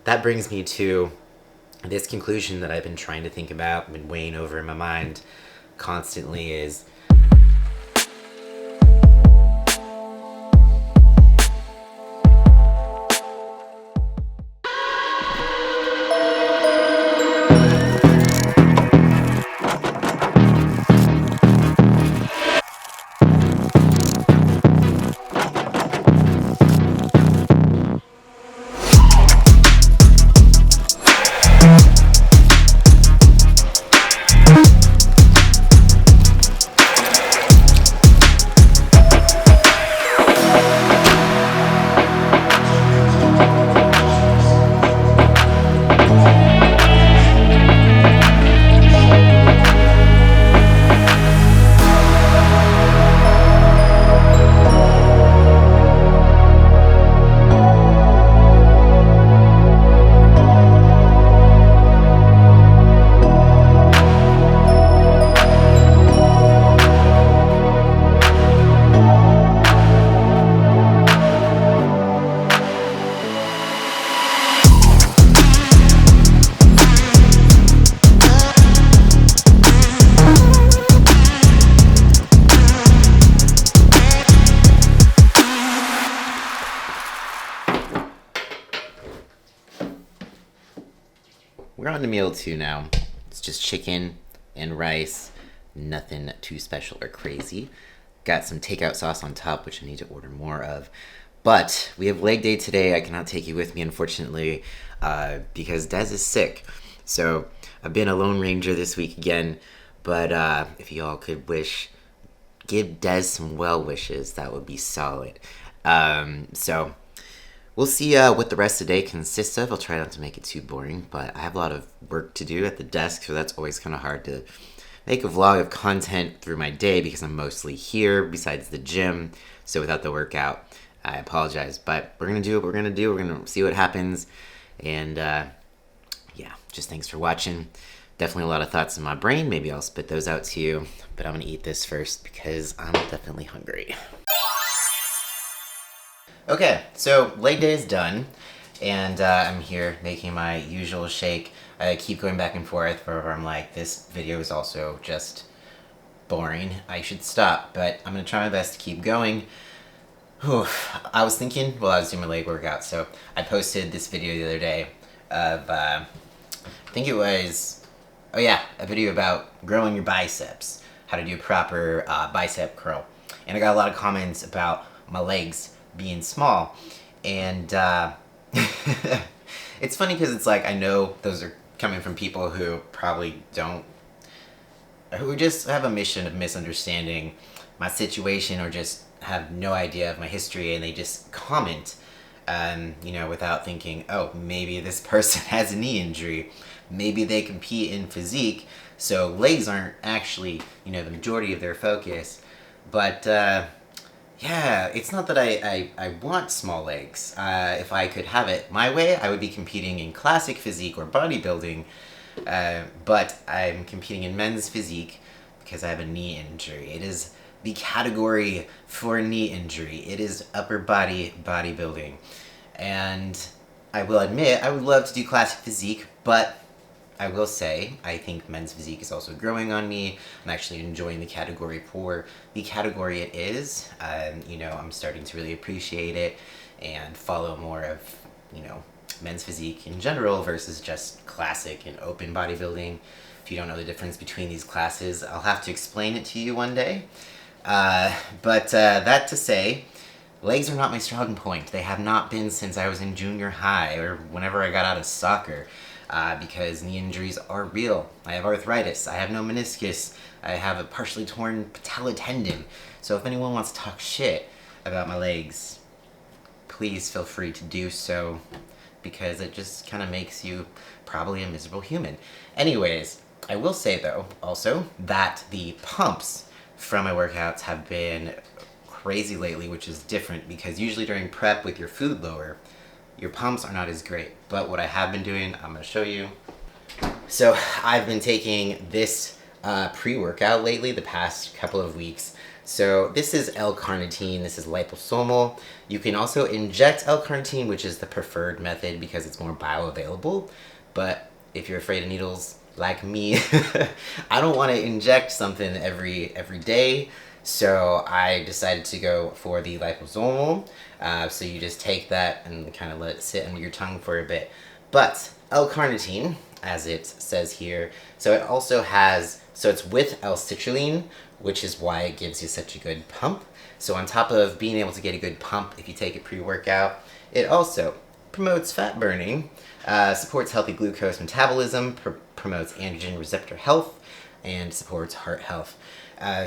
that brings me to this conclusion that I've been trying to think about, been weighing over in my mind constantly is we're on to meal 2 now. It's just chicken and rice, nothing too special or crazy. Got some takeout sauce on top, which I need to order more of. But we have leg day today. I cannot take you with me, unfortunately, because Des is sick. So I've been a lone ranger this week again. But if y'all could give Des some well wishes, that would be solid. So we'll see what the rest of the day consists of. I'll try not to make it too boring, but I have a lot of work to do at the desk, so that's always kind of hard to make a vlog of content through my day because I'm mostly here besides the gym. So without the workout, I apologize, but we're going to do what we're going to do. We're going to see what happens. And yeah, just thanks for watching. Definitely a lot of thoughts in my brain. Maybe I'll spit those out to you, but I'm going to eat this first because I'm definitely hungry. Okay, so leg day is done, and I'm here making my usual shake. I keep going back and forth wherever I'm like, this video is also just boring. I should stop, but I'm going to try my best to keep going. Whew. I was thinking, well, I was doing my leg workout, so I posted this video the other day of, I think it was, oh yeah, a video about growing your biceps, how to do a proper bicep curl. And I got a lot of comments about my legs being small, and it's funny because it's like I know those are coming from people who probably who just have a mission of misunderstanding my situation or just have no idea of my history, and they just comment without thinking, oh, maybe this person has a knee injury, maybe they compete in physique, so legs aren't actually the majority of their focus. But yeah, it's not that I want small legs. If I could have it my way, I would be competing in classic physique or bodybuilding, but I'm competing in men's physique because I have a knee injury. It is the category for knee injury. It is upper body bodybuilding. And I will admit, I would love to do classic physique, but I will say, I think men's physique is also growing on me. I'm actually enjoying the category for the category it is. I'm starting to really appreciate it and follow more of, men's physique in general versus just classic and open bodybuilding. If you don't know the difference between these classes, I'll have to explain it to you one day. But that to say, legs are not my strong point. They have not been since I was in junior high or whenever I got out of soccer. Because knee injuries are real. I have arthritis, I have no meniscus, I have a partially torn patella tendon. So if anyone wants to talk shit about my legs, please feel free to do so, because it just kind of makes you probably a miserable human. Anyways, I will say though, also, that the pumps from my workouts have been crazy lately, which is different because usually during prep with your food lower, your pumps are not as great. But what I have been doing, I'm going to show you. So I've been taking this pre-workout lately, the past couple of weeks, So this is L-carnitine. This is liposomal. You can also inject L-carnitine, which is the preferred method because it's more bioavailable. But if you're afraid of needles, like me, I don't want to inject something every day. So I decided to go for the liposomal. So you just take that and kind of let it sit under your tongue for a bit. But L-carnitine, as it says here, so it also has, so it's with L-citrulline, which is why it gives you such a good pump. So on top of being able to get a good pump if you take it pre-workout, it also promotes fat burning, supports healthy glucose metabolism, promotes androgen receptor health, and supports heart health.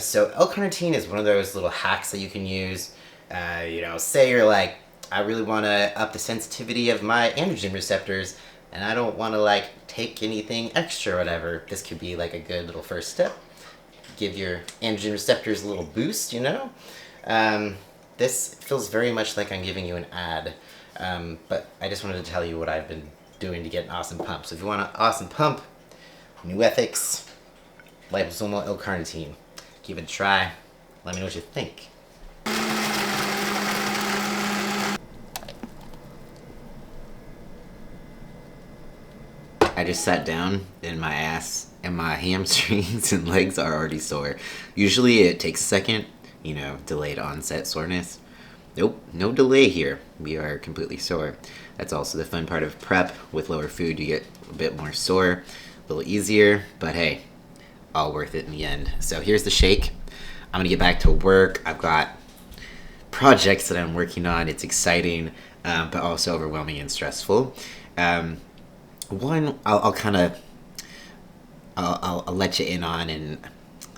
So L-carnitine is one of those little hacks that you can use. Say you're like, I really want to up the sensitivity of my androgen receptors, and I don't want to like take anything extra or whatever. This could be like a good little first step. Give your androgen receptors a little boost, This feels very much like I'm giving you an ad, but I just wanted to tell you what I've been doing to get an awesome pump. So if you want an awesome pump, New Ethics, liposomal L-carnitine. Give it a try. Let me know what you think. I just sat down and my ass and my hamstrings and legs are already sore. Usually it takes a second, delayed onset soreness. Nope, no delay here. We are completely sore. That's also the fun part of prep. With lower food, you get a bit more sore, a little easier, but hey, all worth it in the end. So here's the shake. I'm gonna get back to work. I've got projects that I'm working on. It's exciting, but also overwhelming and stressful. One, I'll let you in on, and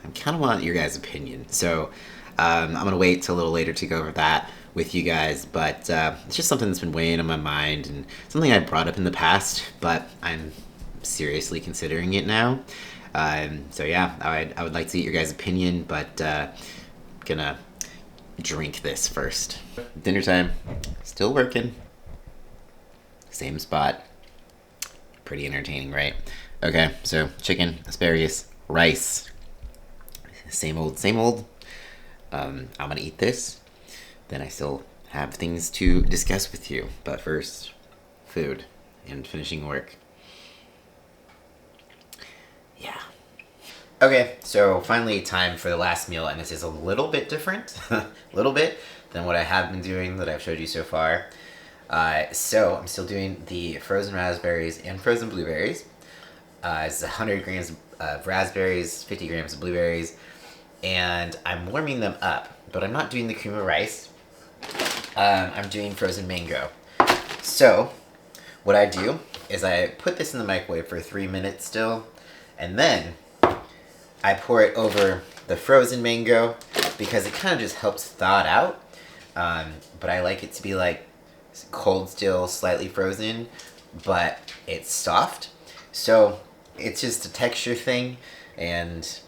I kind of want your guys' opinion. So I'm gonna wait till a little later to go over that with you guys, but it's just something that's been weighing on my mind and something I brought up in the past, but I'm seriously considering it now. So yeah, I would like to get your guys' opinion, but gonna drink this first. Dinner time, still working, same spot. Pretty entertaining, right? Okay, so chicken, asparagus, rice. Same old, same old. I'm gonna eat this. Then I still have things to discuss with you. But first, food and finishing work. Yeah. Okay, so finally time for the last meal, and this is a little bit different, a little bit, than what I have been doing that I've showed you so far. So I'm still doing the frozen raspberries and frozen blueberries. It's 100 grams of raspberries, 50 grams of blueberries, and I'm warming them up, but I'm not doing the cream of rice. I'm doing frozen mango. So what I do is I put this in the microwave for 3 minutes still, and then I pour it over the frozen mango because it kind of just helps thaw it out. But I like it to be like cold still, slightly frozen, but it's soft. So it's just a texture thing, and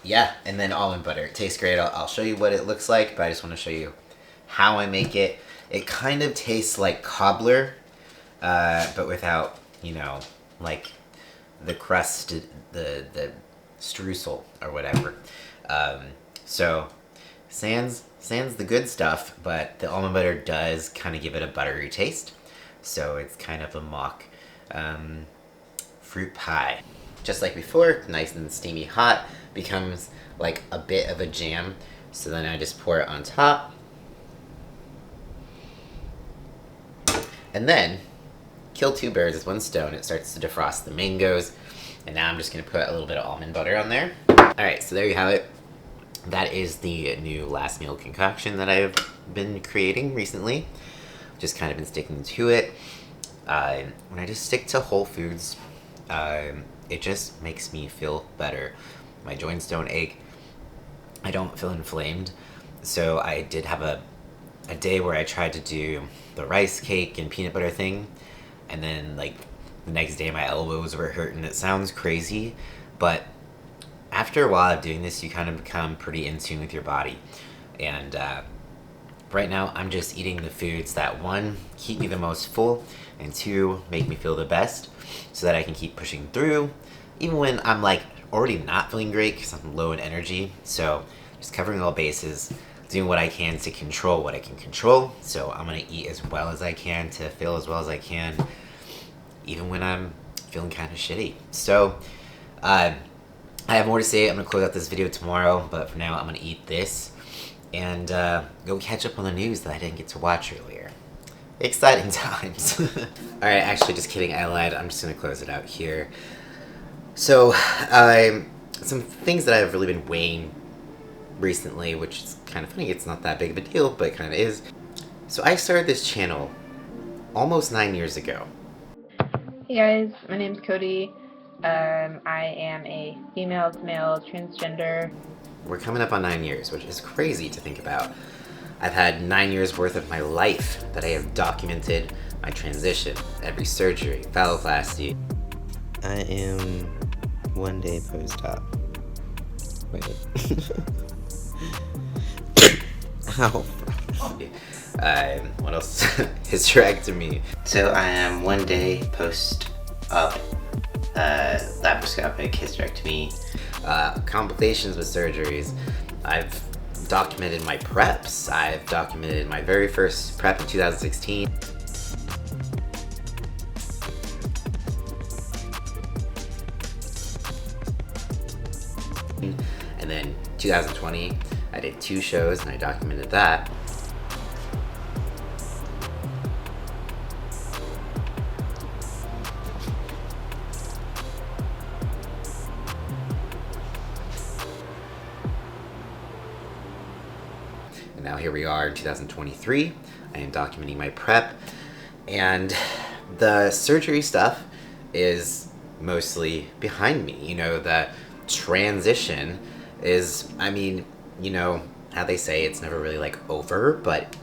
yeah, and then almond butter. It tastes great. I'll show you what it looks like, but I just want to show you how I make it. It kind of tastes like cobbler, but without, like the crust, the streusel or whatever. So sans the good stuff, but the almond butter does kind of give it a buttery taste. So it's kind of a mock fruit pie. Just like before, nice and steamy hot, becomes like a bit of a jam. So then I just pour it on top. And then, kill two birds with one stone. It starts to defrost the mangoes. And now I'm just going to put a little bit of almond butter on there. Alright, so there you have it. That is the new last meal concoction that I've been creating recently. Just kind of been sticking to it. When I just stick to whole foods, it just makes me feel better. My joints don't ache. I don't feel inflamed. So I did have a day where I tried to do the rice cake and peanut butter thing, and then like the next day my elbows were hurting. It sounds crazy, but after a while of doing this, you kind of become pretty in tune with your body. And right now I'm just eating the foods that, one, keep me the most full, and two, make me feel the best, so that I can keep pushing through even when I'm like already not feeling great because I'm low in energy. So just covering all bases, doing what I can to control what I can control. So I'm gonna eat as well as I can to feel as well as I can, even when I'm feeling kind of shitty. So I have more to say. I'm gonna close out this video tomorrow, but for now I'm gonna eat this and go catch up on the news that I didn't get to watch earlier. Exciting times. Alright, actually just kidding, I lied. I'm just gonna close it out here. So some things that I've really been weighing recently, which is kind of funny. It's not that big of a deal, but it kind of is. So I started this channel almost 9 years ago. Hey guys, my name's Cody. I am a female to male transgender. We're coming up on 9 years, which is crazy to think about. I've had 9 years worth of my life that I have documented my transition, every surgery, phalloplasty. I am 1 day post-op. Wait. Ow. What else? Hysterectomy. So I am 1 day post-op laparoscopic hysterectomy. Complications with surgeries. I've documented my preps. I've documented my very first prep in 2016. And then 2020, I did 2 shows and I documented that. And now here we are in 2023. I am documenting my prep, and the surgery stuff is mostly behind me. You know, the transition is, I mean, you know how they say it's never really like over, but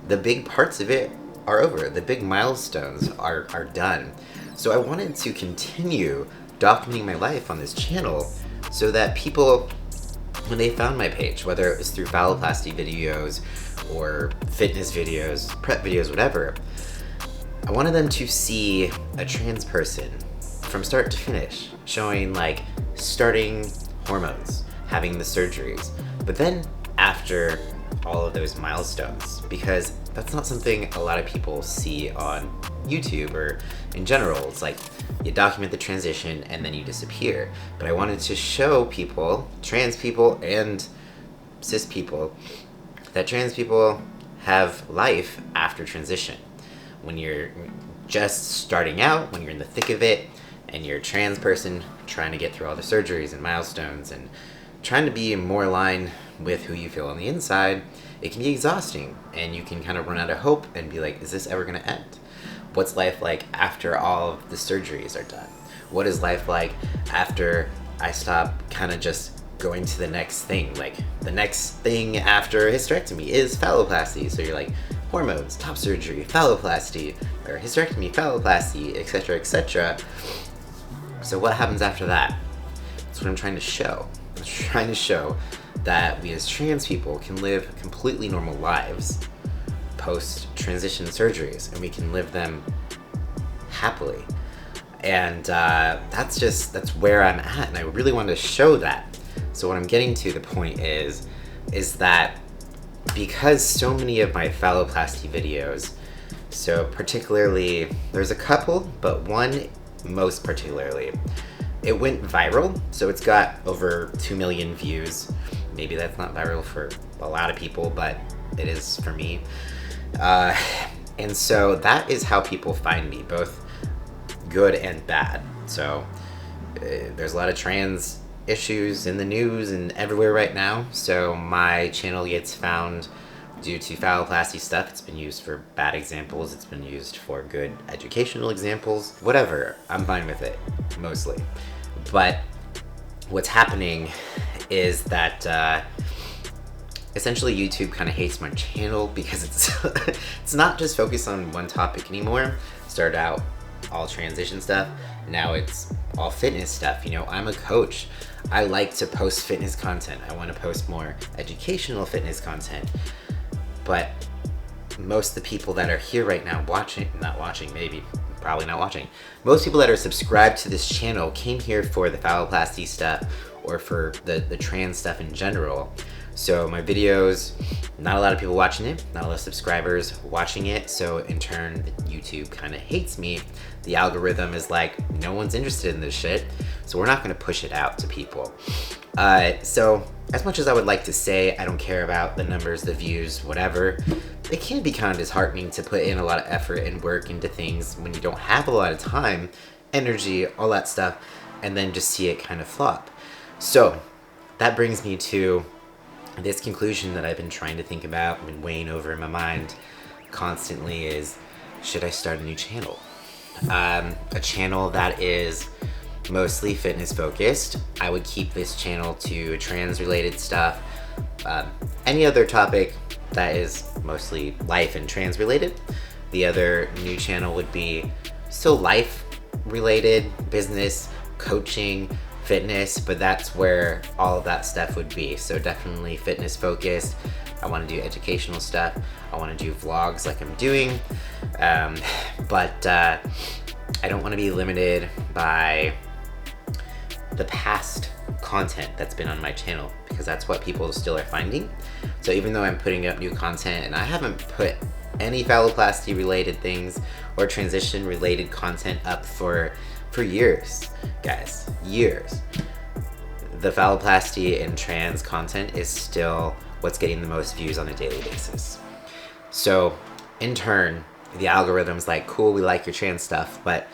the big parts of it are over. The big milestones are done. So I wanted to continue documenting my life on this channel so that people, when they found my page, whether it was through phalloplasty videos or fitness videos, prep videos, whatever, I wanted them to see a trans person from start to finish, showing like starting hormones, having the surgeries, but then after all of those milestones, because that's not something a lot of people see on YouTube or in general. It's like you document the transition and then you disappear. But I wanted to show people, trans people and cis people, that trans people have life after transition. When you're just starting out, when you're in the thick of it, and you're a trans person trying to get through all the surgeries and milestones and trying to be more aligned with who you feel on the inside, it can be exhausting, and you can kind of run out of hope and be like, is this ever going to end? What's life like after all of the surgeries are done? What is life like after I stop kind of just going to the next thing? Like, the next thing after hysterectomy is phalloplasty. So you're like, hormones, top surgery, phalloplasty, or hysterectomy, phalloplasty, etc., etc. So what happens after that? That's what I'm trying to show. I'm trying to show that we as trans people can live completely normal lives post-transition surgeries, and we can live them happily. And that's where I'm at, and I really wanted to show that. So what I'm getting to, the point is that because so many of my phalloplasty videos, so particularly, there's a couple, but one most particularly, it went viral. So it's got over 2 million views. Maybe that's not viral for a lot of people, but it is for me. And so that is how people find me, both good and bad. So there's a lot of trans issues in the news and everywhere right now. So my channel gets found due to phalloplasty stuff. It's been used for bad examples. It's been used for good educational examples. Whatever, I'm fine with it, mostly. But what's happening is that essentially YouTube kind of hates my channel because it's not just focused on one topic anymore. Started out all transition stuff. Now it's all fitness stuff. You know, I'm a coach. I like to post fitness content. I want to post more educational fitness content. But most of the people that are here right now probably not watching. Most people that are subscribed to this channel came here for the phalloplasty stuff or for the trans stuff in general. So my videos, not a lot of people watching it, not a lot of subscribers watching it. So in turn, YouTube kind of hates me. The algorithm is like, no one's interested in this shit, so we're not gonna push it out to people. So as much as I would like to say I don't care about the numbers, the views, whatever, it can be kind of disheartening to put in a lot of effort and work into things when you don't have a lot of time, energy, all that stuff, and then just see it kind of flop. So that brings me to this conclusion that I've been trying to think about, been weighing over in my mind constantly is, should I start a new channel? A channel that is mostly fitness focused. I would keep this channel to trans related stuff. Any other topic that is mostly life and trans related. The other new channel would be still life related, business, coaching, fitness, but that's where all of that stuff would be. So definitely fitness focused. I want to do educational stuff. I want to do vlogs like I'm doing. But I don't want to be limited by the past content that's been on my channel, because that's what people still are finding. So even though I'm putting up new content and I haven't put any phalloplasty related things or transition related content up for years, guys, years, the phalloplasty and trans content is still what's getting the most views on a daily basis. So in turn, the algorithm's like, cool, we like your trans stuff, but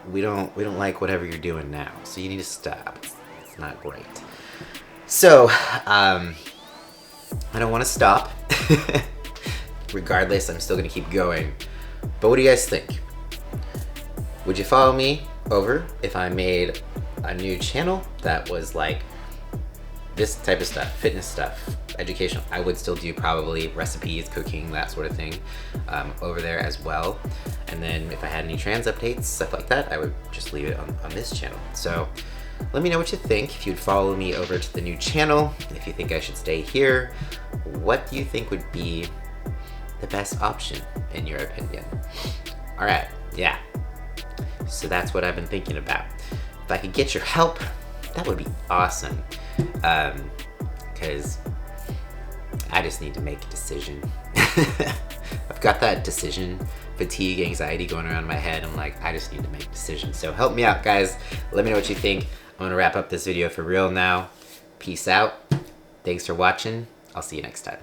we don't like whatever you're doing now, so you need to stop. It's not great. So I don't want to stop. Regardless, I'm still gonna keep going. But what do you guys think? Would you follow me over if I made a new channel that was like this type of stuff, fitness stuff, educational? I would still do probably recipes, cooking, that sort of thing over there as well. And then if I had any trans updates, stuff like that, I would just leave it on this channel. So let me know what you think. If you'd follow me over to the new channel, if you think I should stay here, what do you think would be the best option in your opinion? All right, yeah. So that's what I've been thinking about. If I could get your help, that would be awesome. Because I just need to make a decision. I've got that decision fatigue, anxiety going around in my head. I'm like, I just need to make a decision. So help me out, guys. Let me know what you think. I'm gonna wrap up this video for real now. Peace out. Thanks for watching. I'll see you next time.